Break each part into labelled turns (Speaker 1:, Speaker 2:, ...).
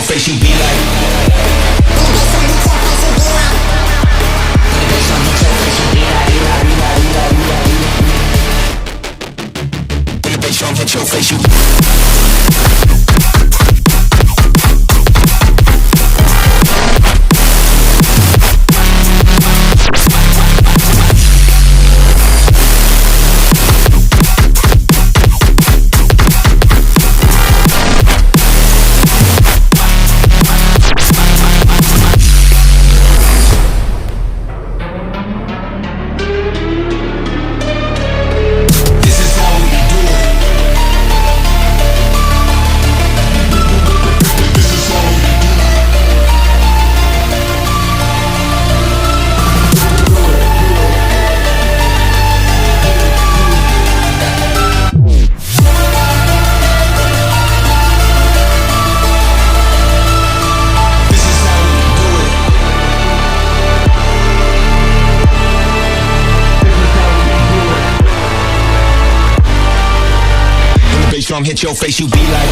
Speaker 1: your face, you be like. When the bass drum hit your face, you. Drum hit your face, you be like.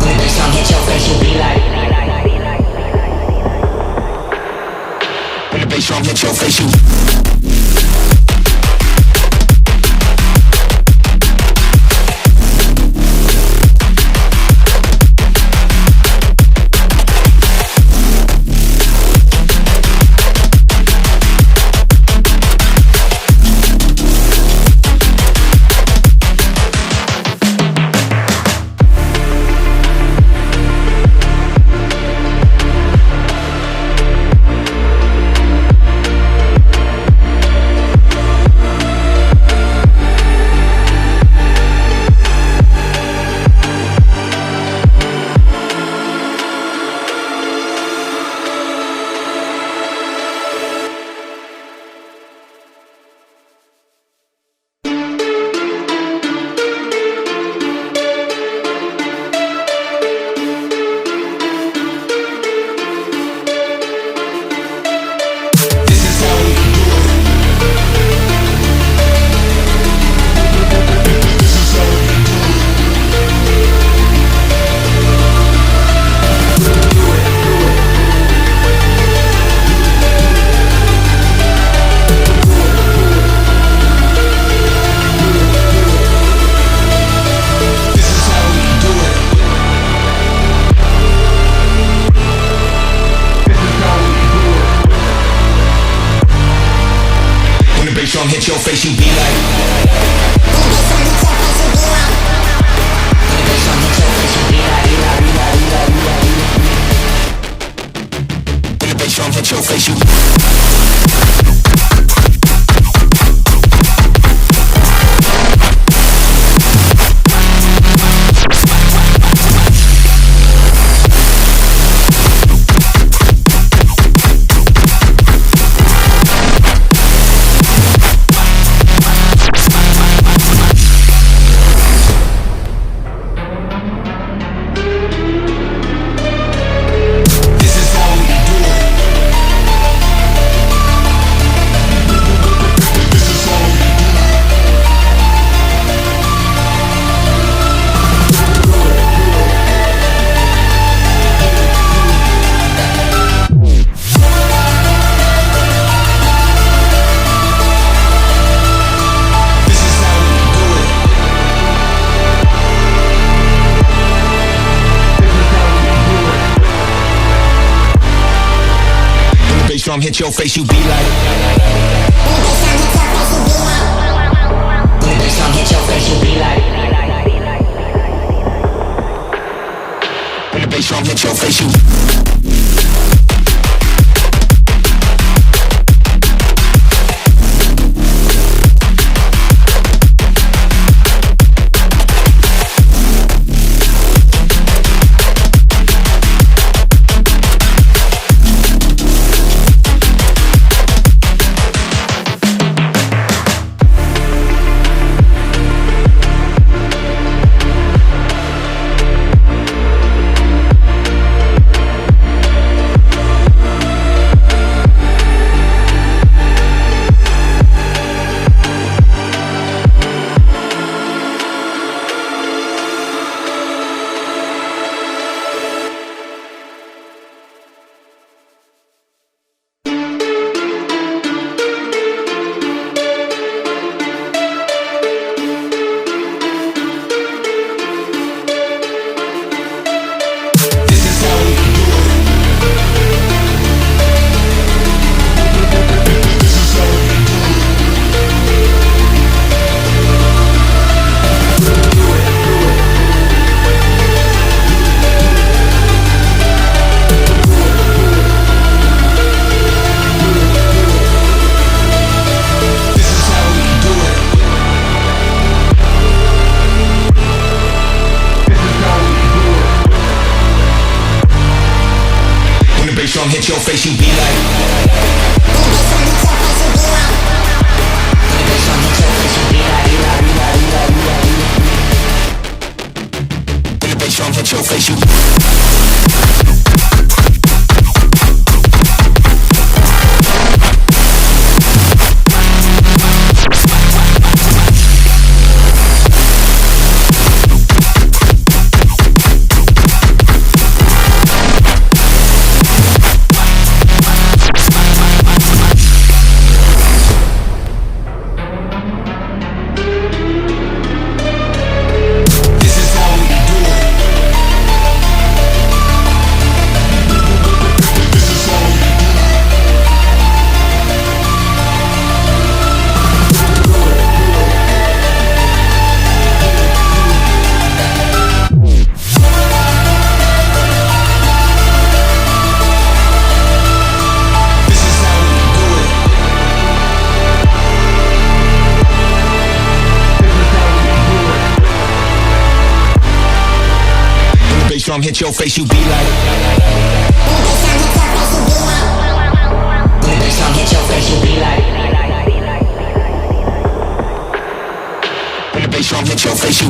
Speaker 1: When the bass drum hit your face, you be like. When the bass drum hit your face, you. Hit your face, you be like. When the bass drum hit your face, you. Drum hit your face, you be like. When the bass drum hit your face, you be like. When the bass drum hit your face, you. face, you be like. When the bass drum hit your face, you. Drum hit your face, you be like. When the bass drum hit your face, you be like. When the bass drum hit your face, you.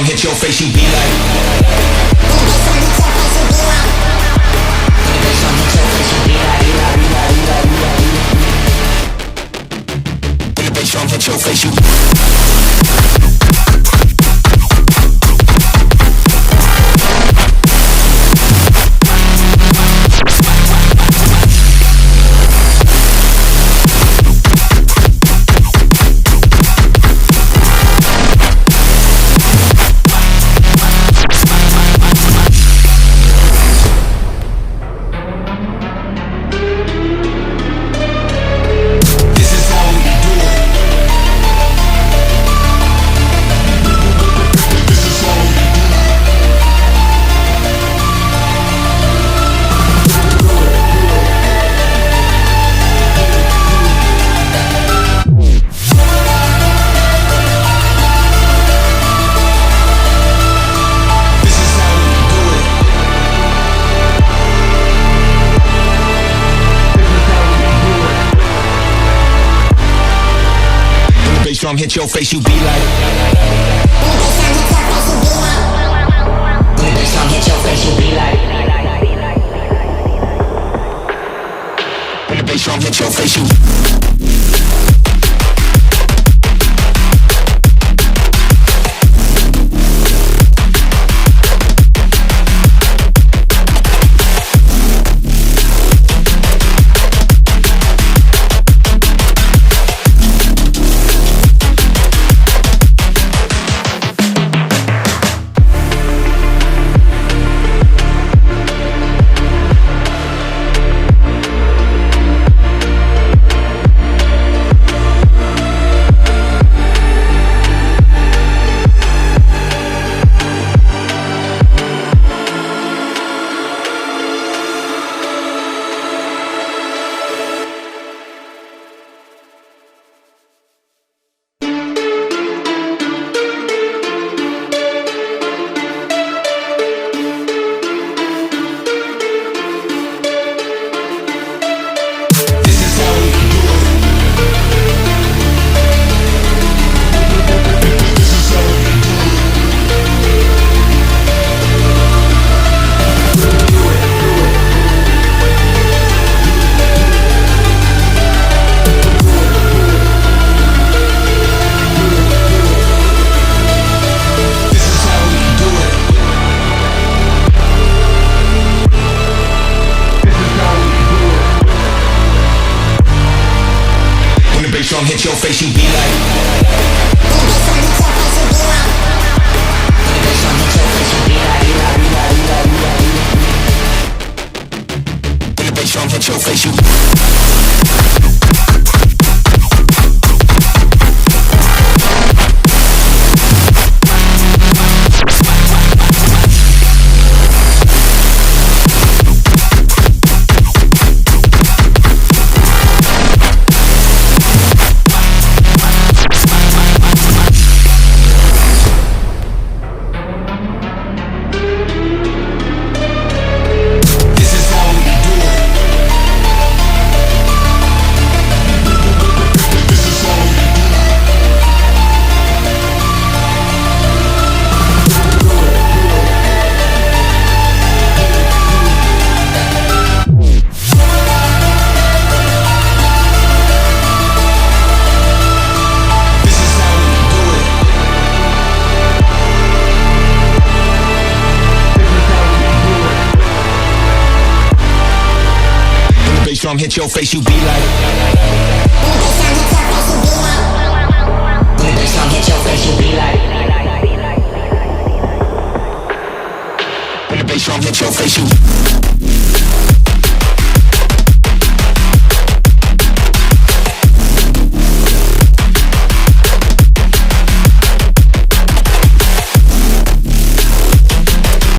Speaker 1: Hit your face, you be like. When the bass drum hit your face, you. Drum hit your face, you be like. When the bass drum hit your face, you be like. When the bass drum hit your face, you. your face, you. Drum hit your face, you be like. When the bass drum hit your face, you be like. When the bass drum hit your face, you.